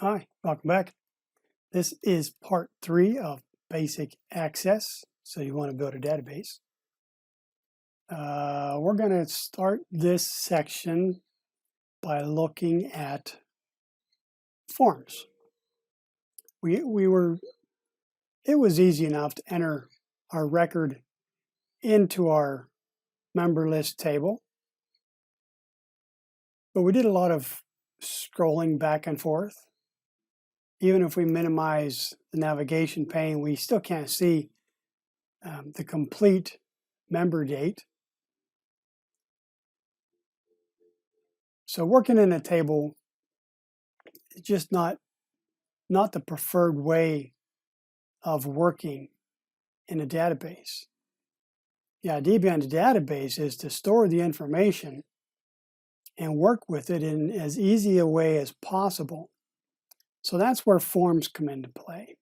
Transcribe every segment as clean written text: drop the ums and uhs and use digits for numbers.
Hi, welcome back. This is part 3 of basic access. So you want to build a database. We're going to start this section by looking at forms. It was easy enough to enter our record into our member list table, but we did a lot of scrolling back and forth. Even if we minimize the navigation pane, we still can't see the complete member date. So working in a table is just not the preferred way of working in a database. The idea behind a database is to store the information and work with it in as easy a way as possible. So that's where forms come into play.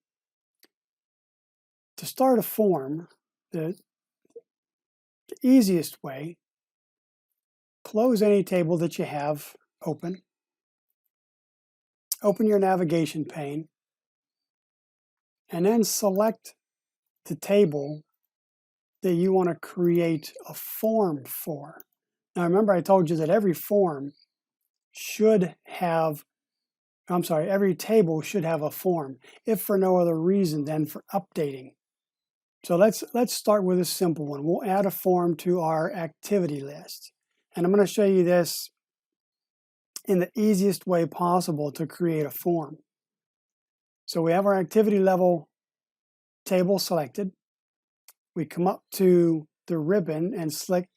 To start a form, the easiest way, close any table that you have open. Open your navigation pane and then select the table that you want to create a form for. Now remember I told you that every form should have, every table should have a form, if for no other reason than for updating. So let's start with a simple one. We'll add a form to our activity list. And I'm going to show you this in the easiest way possible to create a form. So we have our activity level table selected. We come up to the ribbon and select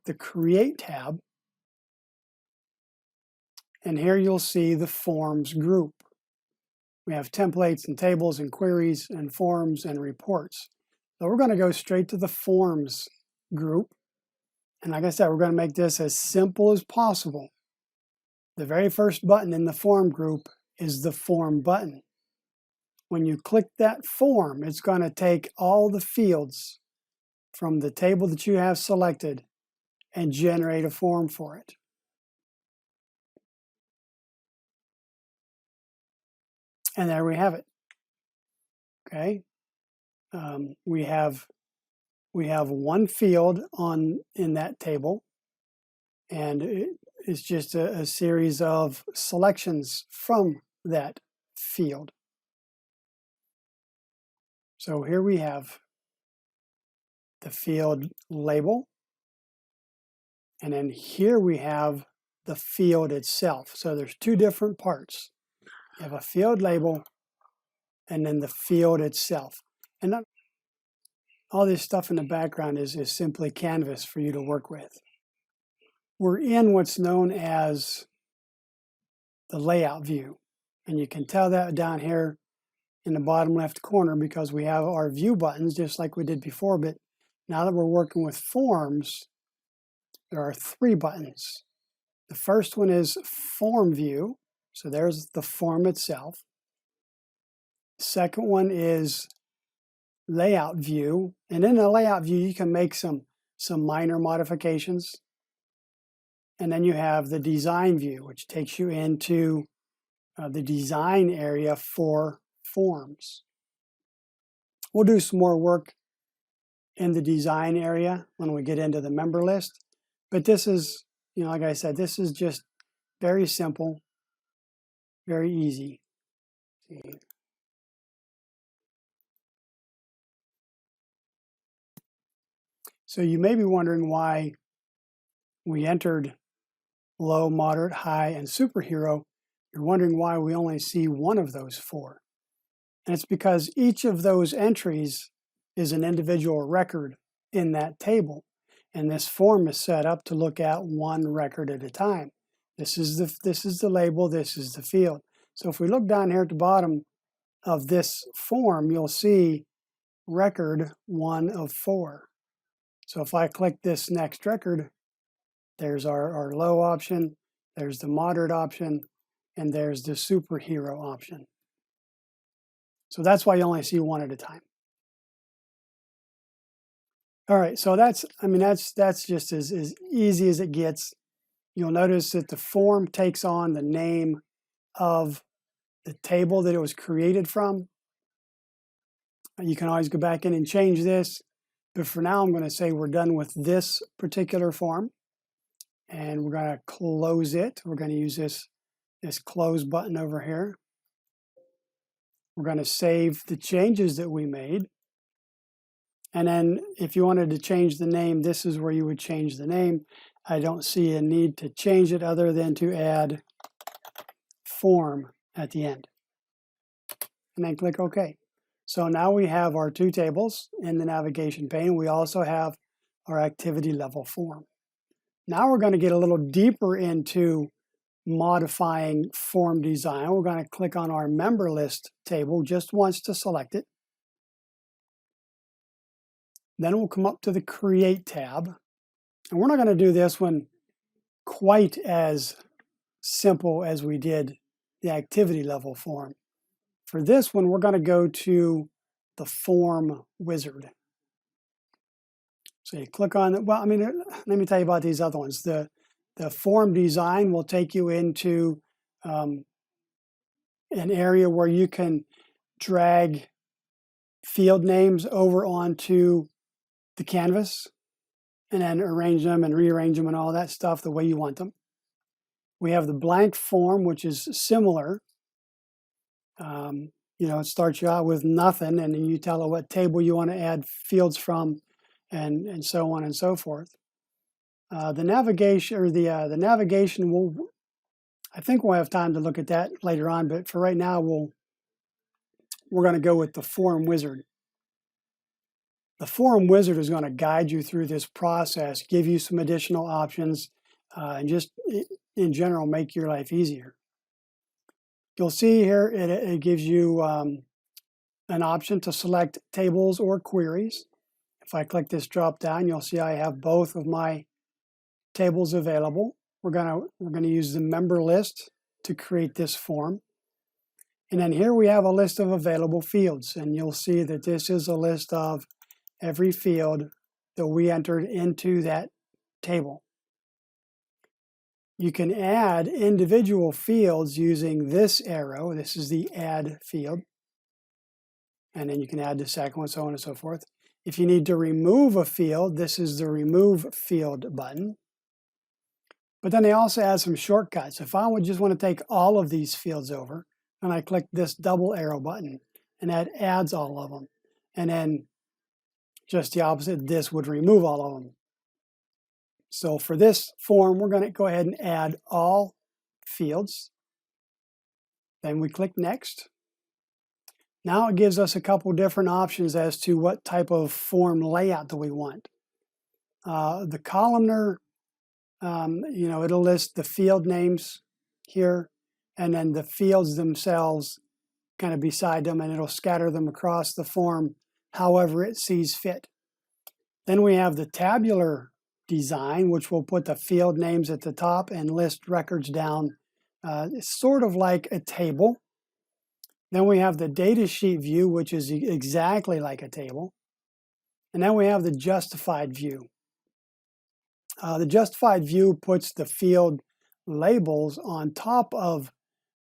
the Create tab. And here you'll see the Forms group. We have templates and tables and queries and forms and reports. So we're going to go straight to the Forms group. And like I said, we're going to make this as simple as possible. The very first button in the Form group is the Form button. When you click that form, it's going to take all the fields from the table that you have selected and generate a form for it. And there we have it. Okay, we have one field in that table, and it's just a series of selections from that field. So here we have the field label, and then here we have the field itself. So there's two different parts. You have a field label and then the field itself. And all this stuff in the background is simply canvas for you to work with. We're in what's known as the layout view. And you can tell that down here in the bottom left corner because we have our view buttons just like we did before. But now that we're working with forms, there are 3 buttons. The first one is Form View. So there's the form itself. The second one is Layout View. And in the Layout View, you can make some minor modifications. And then you have the Design View, which takes you into the design area for forms. We'll do some more work in the design area when we get into the member list. But this is, like I said, this is just very simple, very easy. So you may be wondering why we entered low, moderate, high, and superhero. You're wondering why we only see one of those 4. And it's because each of those entries is an individual record in that table. And this form is set up to look at one record at a time. This is the label, this is the field. So if we look down here at the bottom of this form, you'll see record 1 of 4. So if I click this next record, there's our low option, there's the moderate option, and there's the superhero option. So that's why you only see one at a time. All right, so that's just as easy as it gets. You'll notice that the form takes on the name of the table that it was created from. You can always go back in and change this, but for now I'm going to say we're done with this particular form, and we're going to close it. We're going to use this close button over here. We're going to save the changes that we made, and then if you wanted to change the name, this is where you would change the name. I don't see a need to change it other than to add form at the end, and then click OK. So now we have our two tables in the navigation pane. We also have our activity level form. Now we're going to get a little deeper into modifying form design. We're going to click on our member list table just once to select it. Then we'll come up to the Create tab. And we're not going to do this one quite as simple as we did the activity level form. For this one, we're going to go to the form wizard. So you click on, well, I mean, let me tell you about these other ones. The form design will take you into an area where you can drag field names over onto the canvas and then arrange them and rearrange them and all that stuff the way you want them. We have the blank form, which is similar. You know, it starts you out with nothing, and then you tell it what table you want to add fields from, and so on and so forth. The navigation, or the navigation, I think we'll have time to look at that later on, but for right now, we're going to go with the form wizard. The form wizard is going to guide you through this process, give you some additional options, and just in general make your life easier. You'll see here it gives you an option to select tables or queries. If I click this drop down, you'll see I have both of my tables available. We're gonna use the member list to create this form. And then here we have a list of available fields, and you'll see that this is a list of every field that we entered into that table. You can add individual fields using this arrow. This is the add field. And then you can add the second one, so on and so forth. If you need to remove a field, this is the remove field button. But then they also add some shortcuts. If I would just want to take all of these fields over, and I click this double arrow button, and that adds all of them. And then just the opposite, this would remove all of them. So for this form, we're going to go ahead and add all fields. Then we click Next. Now it gives us a couple different options as to what type of form layout do we want. The columnar, you know, it'll list the field names here, and then the fields themselves kind of beside them, and it'll scatter them across the form however it sees fit. Then we have the tabular design, which will put the field names at the top and list records down. It's sort of like a table. Then we have the data sheet view, which is exactly like a table. And then we have the justified view. The justified view puts the field labels on top of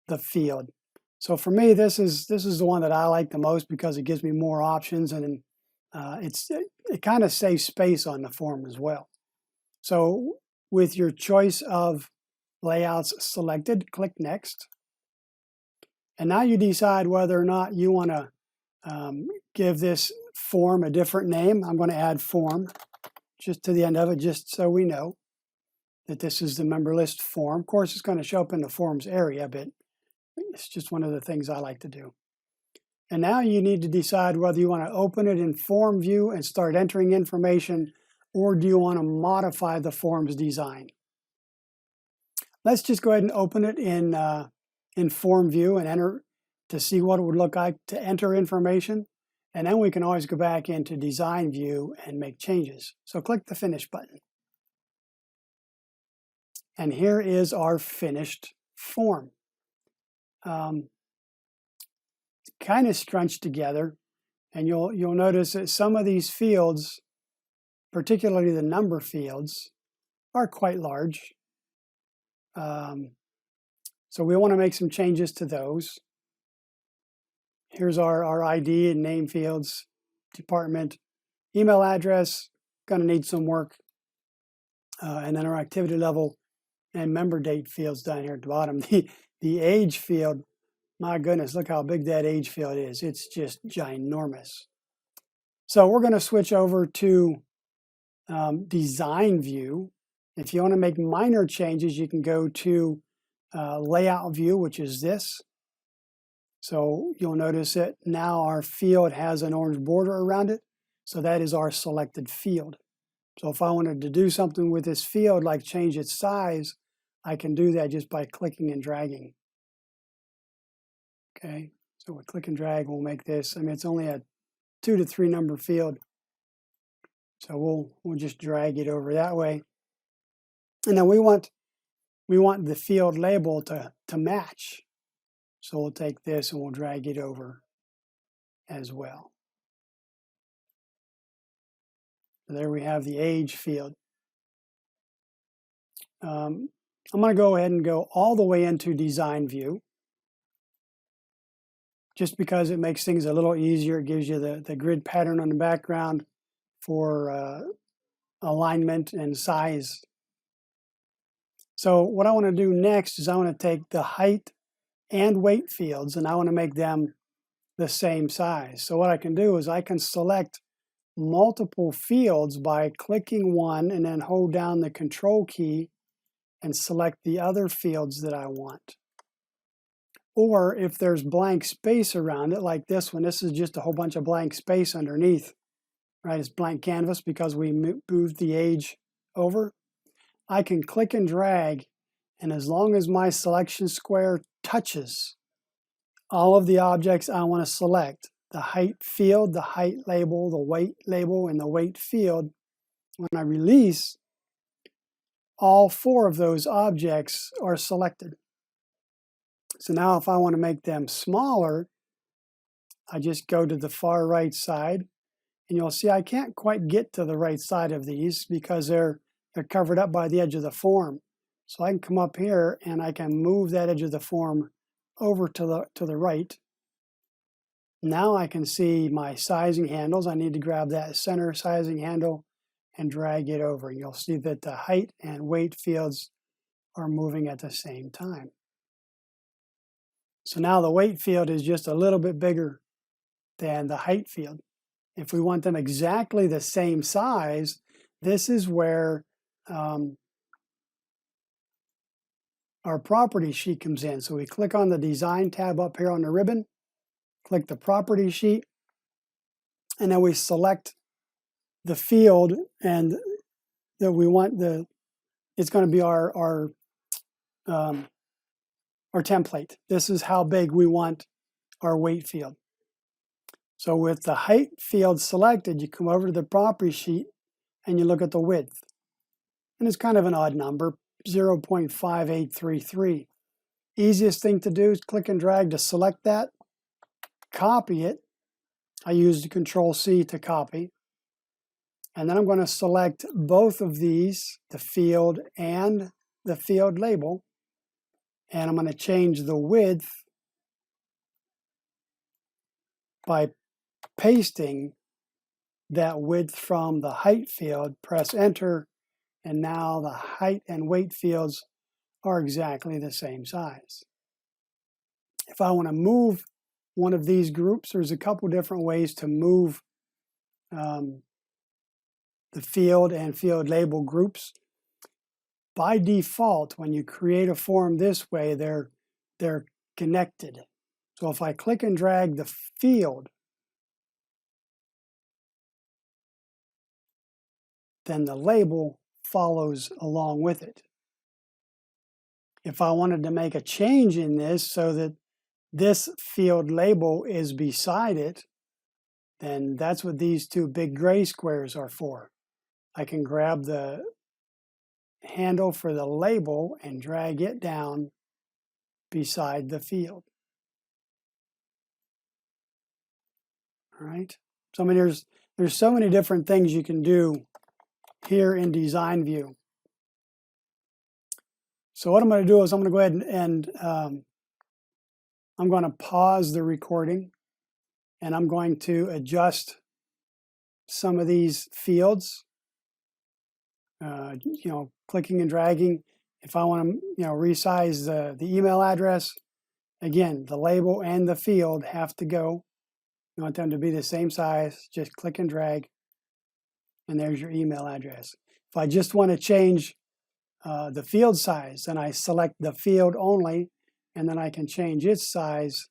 the field. So for me, this is the one that I like the most because it gives me more options, and it kind of saves space on the form as well. So with your choice of layouts selected, click Next. And now you decide whether or not you want to give this form a different name. I'm going to add form just to the end of it, just so we know that this is the member list form. Of course, it's going to show up in the forms area, but it's just one of the things I like to do. And now you need to decide whether you want to open it in form view and start entering information, or do you want to modify the form's design? Let's just go ahead and open it in form view and enter to see what it would look like to enter information. And then we can always go back into design view and make changes. So click the finish button. And here is our finished form. Kind of scrunched together, and you'll notice that some of these fields, particularly the number fields, are quite large. So we want to make some changes to those. Here's our ID and name fields, department, email address, going to need some work. And then our activity level and member date fields down here at the bottom. The age field, my goodness, look how big that age field is. It's just ginormous. So we're going to switch over to design view. If you want to make minor changes, you can go to layout view, which is this. So you'll notice that now our field has an orange border around it. So that is our selected field. So if I wanted to do something with this field, like change its size, I can do that just by clicking and dragging. Okay, so we click and drag, we'll make this, I mean, it's only a 2 to 3 number field. So we'll just drag it over that way. And then we want the field label to match. So we'll take this and we'll drag it over as well. There we have the age field. I'm going to go ahead and go all the way into design view, just because it makes things a little easier. It gives you the grid pattern on the background for alignment and size. So what I want to do next is I want to take the height and weight fields and I want to make them the same size. So what I can do is I can select multiple fields by clicking one and then hold down the control key and select the other fields that I want. Or if there's blank space around it, like this one, this is just a whole bunch of blank space underneath, right? It's blank canvas because we moved the age over. I can click and drag, and as long as my selection square touches all of the objects I want to select, the height field, the height label, the weight label, and the weight field, when I release, all 4 of those objects are selected. So now if I want to make them smaller, I just go to the far right side, and you'll see I can't quite get to the right side of these because they're covered up by the edge of the form. So I can come up here and I can move that edge of the form over to the right. Now I can see my sizing handles. I need to grab that center sizing handle and drag it over. You'll see that the height and weight fields are moving at the same time. So now the weight field is just a little bit bigger than the height field. If we want them exactly the same size, this is where our property sheet comes in. So we click on the design tab up here on the ribbon, click the property sheet, and then we select the field and that we want it's going to be our template. This is how big we want our weight field. So with the height field selected, you come over to the property sheet and you look at the width. And it's kind of an odd number, 0.5833. Easiest thing to do is click and drag to select that, copy it. I used Control-C to copy. And then I'm going to select both of these, the field and the field label. And I'm going to change the width by pasting that width from the height field, press enter, and now the height and weight fields are exactly the same size. If I want to move one of these groups, there's a couple different ways to move the field and field label groups. By default, when you create a form this way, they're connected. So if I click and drag the field, then the label follows along with it. If I wanted to make a change in this so that this field label is beside it, then that's what these 2 big gray squares are for. I can grab the handle for the label and drag it down beside the field. All right. So I mean, there's so many different things you can do here in Design View. So what I'm going to do is I'm going to go ahead and I'm going to pause the recording and I'm going to adjust some of these fields, clicking and dragging. If I want to, resize the email address, again, the label and the field have to go. You want them to be the same size, just click and drag, and there's your email address. If I just want to change the field size, then I select the field only, and then I can change its size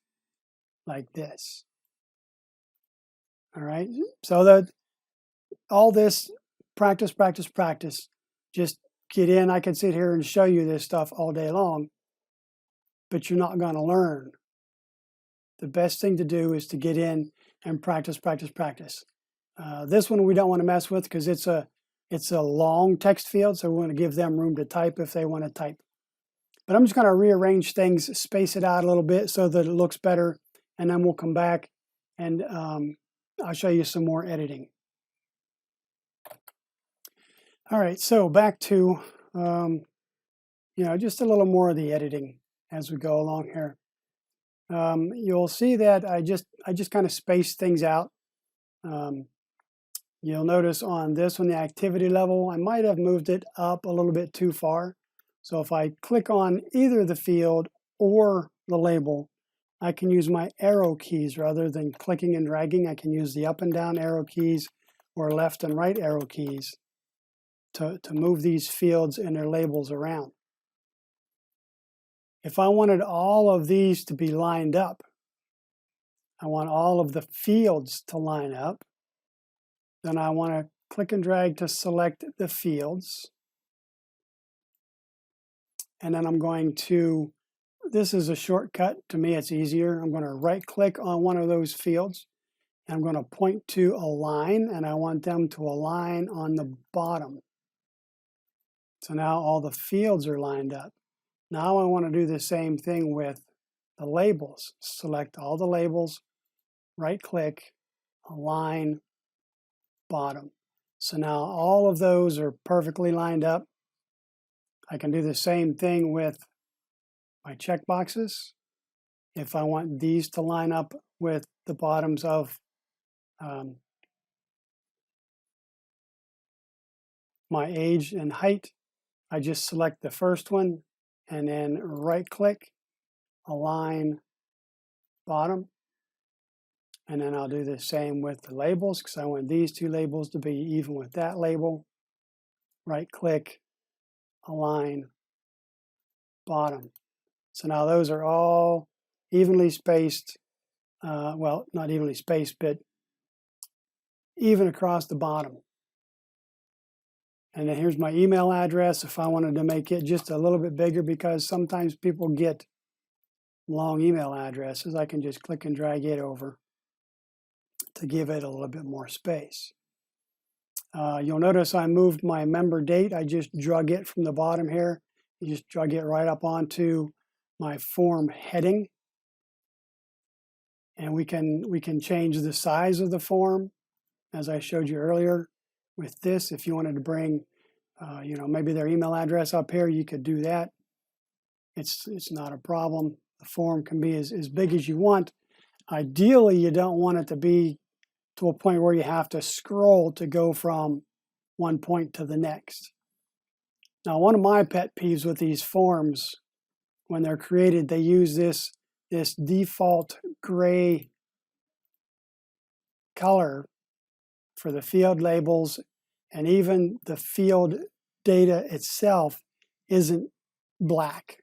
like this. All right, so that all this practice, practice, practice. Just get in. I can sit here and show you this stuff all day long, but you're not going to learn. The best thing to do is to get in and practice, practice, practice. This one we don't want to mess with because it's a long text field, so we want to give them room to type if they want to type. But I'm just going to rearrange things, space it out a little bit so that it looks better, and then we'll come back and I'll show you some more editing. All right, so back to just a little more of the editing as we go along here. You'll see that I just kind of spaced things out. You'll notice on this one, the activity level, I might have moved it up a little bit too far. So if I click on either the field or the label, I can use my arrow keys rather than clicking and dragging. I can use the up and down arrow keys or left and right arrow keys to move these fields and their labels around. If I wanted all of these to be lined up, I want all of the fields to line up, then I want to click and drag to select the fields. And then I'm going to, this is a shortcut. To me, it's easier. I'm going to right click on one of those fields. And I'm going to point to align, and I want them to align on the bottom. So now all the fields are lined up. Now I want to do the same thing with the labels. Select all the labels, right click, align, bottom. So now all of those are perfectly lined up. I can do the same thing with my checkboxes. If I want these to line up with the bottoms of my age and height, I just select the first one and then right click, align, bottom. And then I'll do the same with the labels because I want these two labels to be even with that label. Right click, align, bottom. So now those are all evenly spaced, well, not evenly spaced, but even across the bottom. And then here's my email address if I wanted to make it just a little bit bigger, because sometimes people get long email addresses. I can just click and drag it over to give it a little bit more space. You'll notice I moved my member date. I just drug it from the bottom here. You just drug it right up onto my form heading. And we can change the size of the form, as I showed you earlier. With this, if you wanted to bring, maybe their email address up here, you could do that. It's not a problem. The form can be as big as you want. Ideally, you don't want it to be to a point where you have to scroll to go from one point to the next. Now, one of my pet peeves with these forms, when they're created, they use this default gray color for the field labels, and even the field data itself isn't black.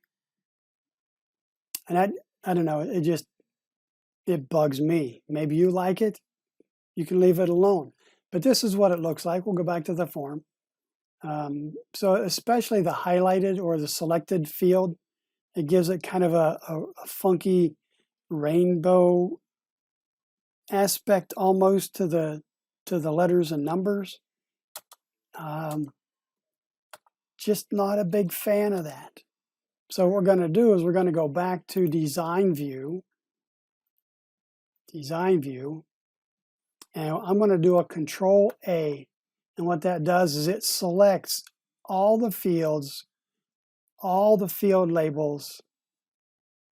And I don't know, it bugs me. Maybe you like it. You can leave it alone. But this is what it looks like. We'll go back to the form. So especially the highlighted or the selected field, it gives it kind of a funky rainbow aspect almost to the letters and numbers. Just not a big fan of that. So what we're going to do is we're going to go back to Design View, and I'm going to do a Control A. And what that does is it selects all the fields, all the field labels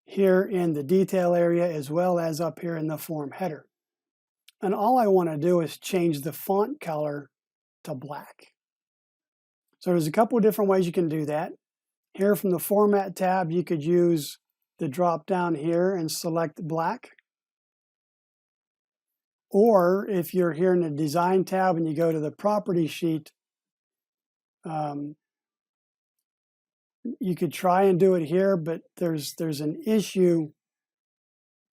here in the detail area, as well as up here in the form header. And all I want to do is change the font color to black. So there's a couple of different ways you can do that. Here from the Format tab, you could use the drop down here and select black. Or if you're here in the Design tab and you go to the Property sheet, you could try and do it here, but there's an issue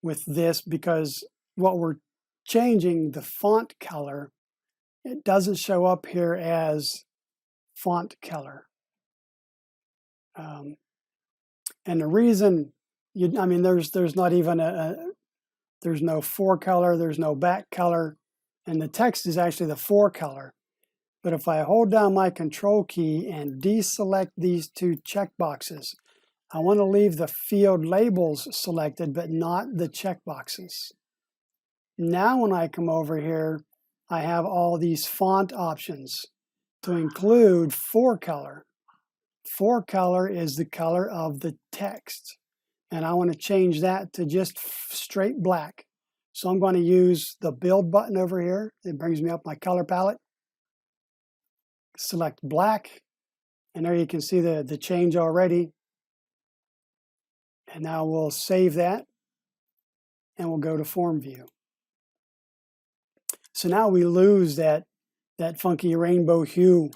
with this because what we're changing, the font color, it doesn't show up here as font color. And the reason, there's not even there's no fore color, there's no back color, and the text is actually the fore color. But if I hold down my control key and deselect these two checkboxes, I want to leave the field labels selected, but not the checkboxes. Now when I come over here, I have all these font options to include fore color. Fore color is the color of the text. And I want to change that to just straight black. So I'm going to use the build button over here. It brings me up my color palette. Select black. And there you can see the change already. And now we'll save that. And we'll go to Form View. So now we lose that funky rainbow hue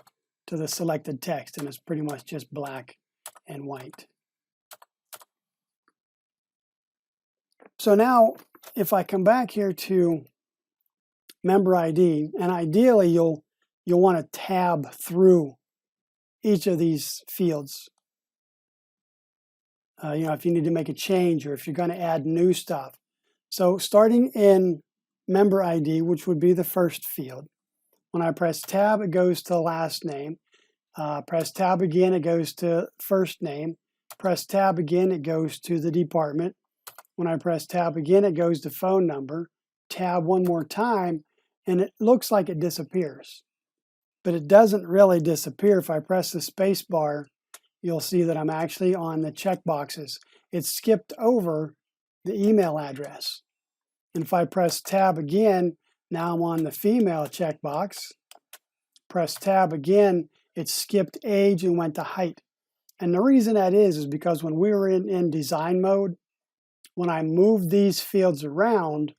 to the selected text. And it's pretty much just black and white. So now, if I come back here to Member ID, and ideally you'll want to tab through each of these fields. If you need to make a change or if you're going to add new stuff. So starting in Member ID, which would be the first field, when I press Tab, it goes to last name. Press Tab again, it goes to first name. Press Tab again, it goes to the department. When I press Tab again, it goes to phone number. Tab one more time, and it looks like it disappears. But it doesn't really disappear. If I press the space bar, you'll see that I'm actually on the checkboxes. It skipped over the email address. And if I press Tab again, now I'm on the female checkbox. Press Tab again, it skipped age and went to height. And the reason that is because when we were in design mode, when I moved these fields around,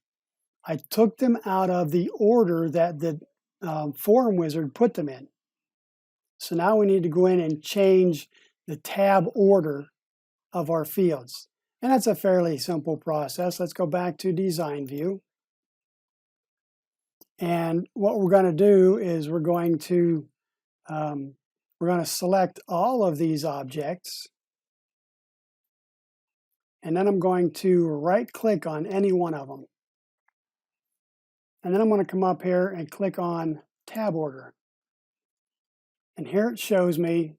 I took them out of the order that the Form Wizard put them in. So now we need to go in and change the tab order of our fields. And that's a fairly simple process. Let's go back to Design View. And what we're going to do is we're going to select all of these objects. And then I'm going to right-click on any one of them. And then I'm going to come up here and click on Tab Order. And here it shows me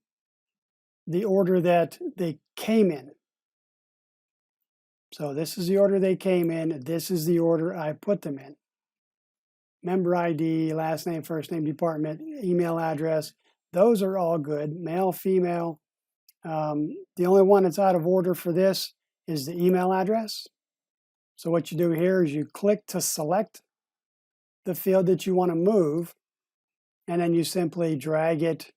the order that they came in. So this is the order they came in. This is the order I put them in. Member ID, last name, first name, department, email address. Those are all good. Male, female. The only one that's out of order for this is the email address. So what you do here is you click to select the field that you want to move, and then you simply drag it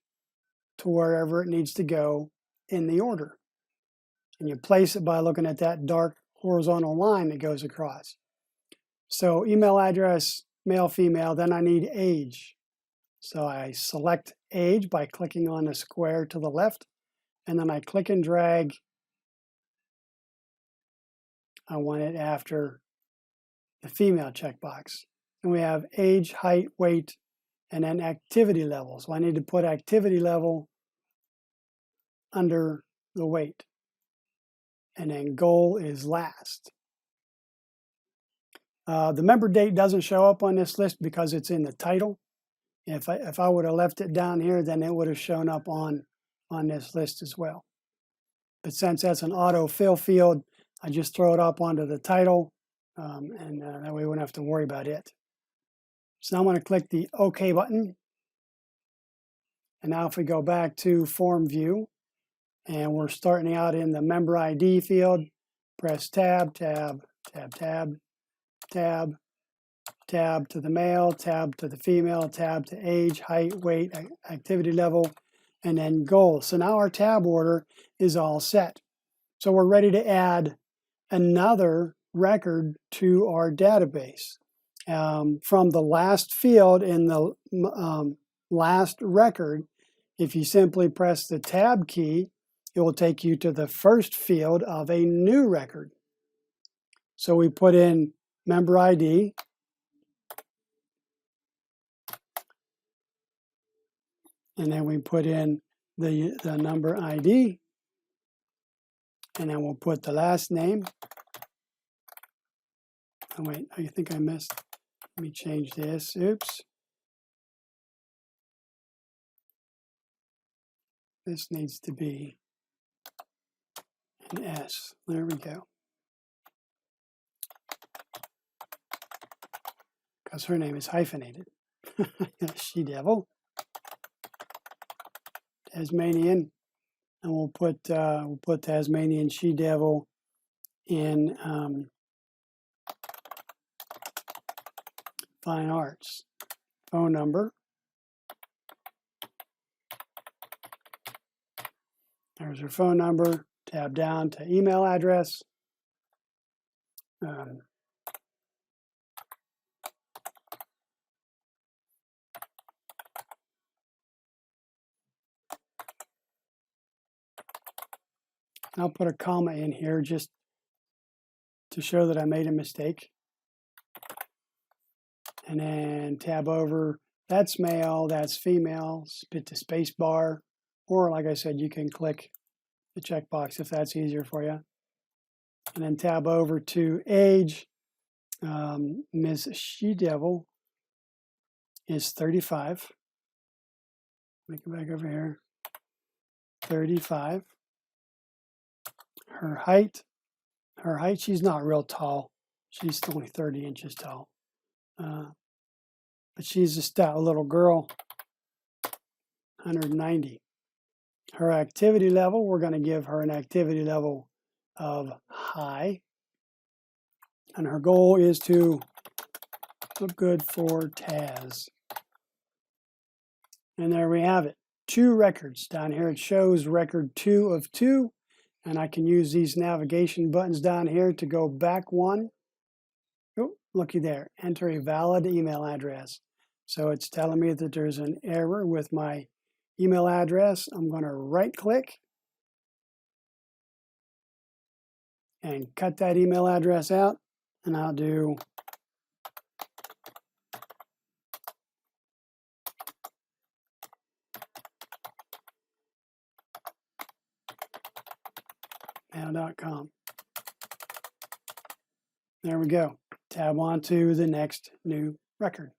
to wherever it needs to go in the order. And you place it by looking at that dark horizontal line that goes across. So email address, male, female, then I need age. So I select age by clicking on the square to the left, and then I click and drag. I want it after the female checkbox. And we have age, height, weight, and then activity level. So I need to put activity level under the weight. And then goal is last. The member date doesn't show up on this list because it's in the title. If I would have left it down here, then it would have shown up on this list as well. But since that's an auto-fill field, I just throw it up onto the title, and that way we wouldn't have to worry about it. So now I'm going to click the OK button. And now if we go back to Form View, and we're starting out in the Member ID field, press Tab, Tab, Tab, Tab, Tab, tab to the male, tab to the female, tab to age, height, weight, activity level, and then goals. So now our tab order is all set. So we're ready to add another record to our database. From the last field in the last record, if you simply press the tab key, it will take you to the first field of a new record. So we put in member ID, and then we put in the number ID, and then we'll put the last name. Oh wait, I think I missed. Let me change this. Oops. This needs to be an S. There we go. Because her name is hyphenated. She devil. Tasmanian. And we'll put Tasmanian she devil in fine arts. Phone number. There's her phone number. Tab down to email address. I'll put a comma in here just to show that I made a mistake. And then tab over, that's male, that's female, hit the space bar, or like I said, you can click the checkbox if that's easier for you. And then tab over to age. Ms. She Devil is 35. Make it back over here. 35. Her height, she's not real tall. She's only 30 inches tall. But she's a stout little girl, 190. Her activity level, we're going to give her an activity level of high. And her goal is to look good for Taz. And there we have it. 2 records. Down here it shows record 2 of 2. And I can use these navigation buttons down here to go back 1. Oh, looky there. Enter a valid email address. So it's telling me that there's an error with my email address. I'm going to right click and cut that email address out. And I'll do mail.com. There we go. Tab on to the next new record.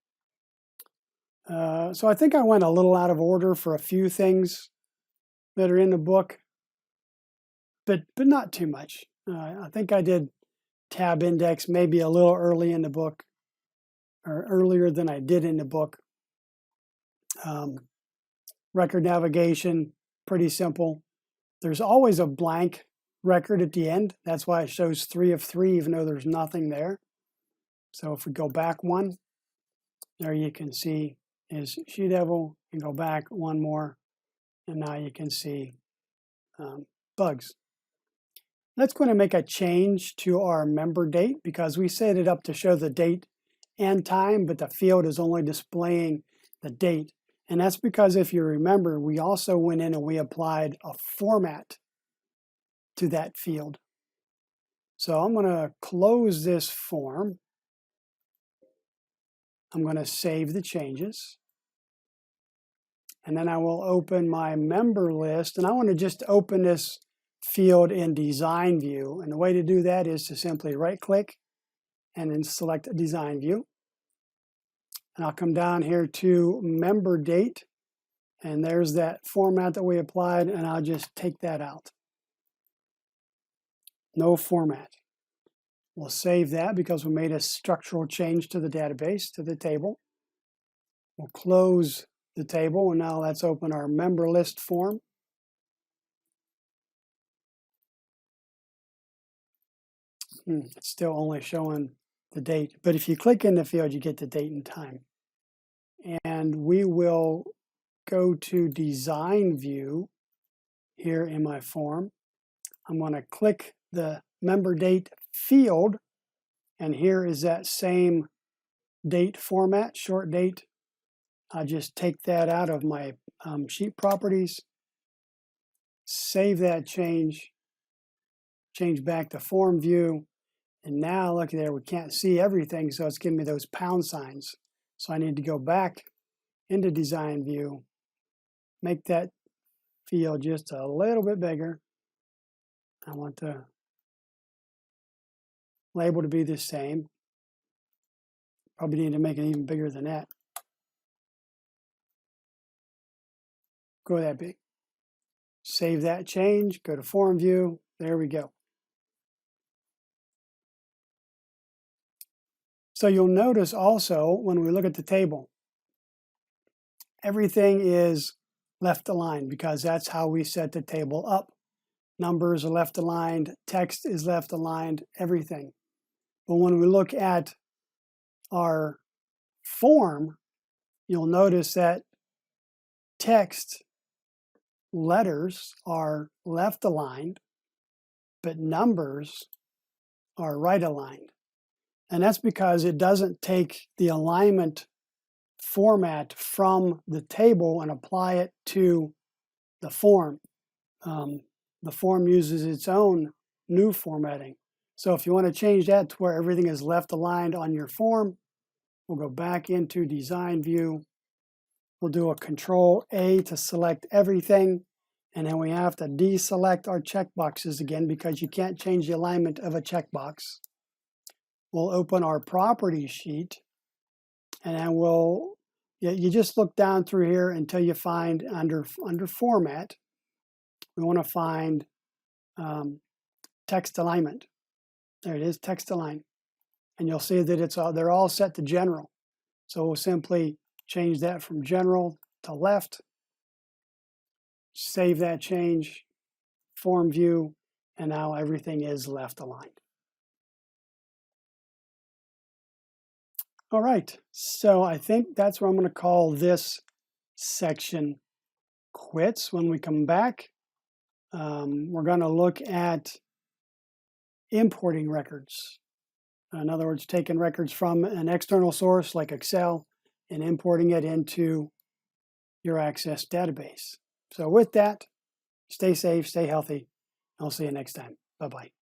So I think I went a little out of order for a few things that are in the book, but not too much. I think I did tab index maybe a little early in the book, or earlier than I did in the book. Record navigation, pretty simple. There's always a blank record at the end. That's why it shows 3 of 3, even though there's nothing there. So if we go back 1, there you can see is She Devil, and go back 1 more, and now you can see Bugs. That's going to make a change to our member date because we set it up to show the date and time, but the field is only displaying the date. And that's because if you remember, we also went in and we applied a format to that field. So I'm going to close this form. I'm going to save the changes. And then I will open my member list. And I want to just open this field in Design View. And the way to do that is to simply right-click and then select Design View. And I'll come down here to Member Date. And there's that format that we applied. And I'll just take that out. No format. We'll save that because we made a structural change to the database, to the table. We'll close the table, and now let's open our member list form. It's still only showing the date. But if you click in the field, you get the date and time. And we will go to Design View here in my form. I'm going to click the member date field, and here is that same date format, short date. I'll just take that out of my sheet properties, save that change back to form view, and now look there, we can't see everything, so it's giving me those pound signs. So I need to go back into Design View, make that field just a little bit bigger. I want the label to be the same. Probably need to make it even bigger than that. Go that big. Save that change, go to Form View, there we go. So you'll notice also when we look at the table, everything is left aligned because that's how we set the table up. Numbers are left aligned, text is left aligned, everything. But when we look at our form, you'll notice that text letters are left aligned, but numbers are right aligned. And that's because it doesn't take the alignment format from the table and apply it to the form. The form uses its own new formatting. So if you want to change that to where everything is left aligned on your form, we'll go back into Design View. We'll do a Control A to select everything, and then we have to deselect our checkboxes again because you can't change the alignment of a checkbox. We'll open our Properties sheet, and then you just look down through here until you find under Format, we want to find Text Alignment. There it is, Text Align. And you'll see that they're all set to general. So we'll simply change that from general to left, save that change, Form View, and now everything is left aligned. All right, so I think that's where I'm going to call this section quits. When we come back, we're going to look at importing records. In other words, taking records from an external source like Excel and importing it into your Access database. So with that, stay safe, stay healthy. I'll see you next time. Bye-bye.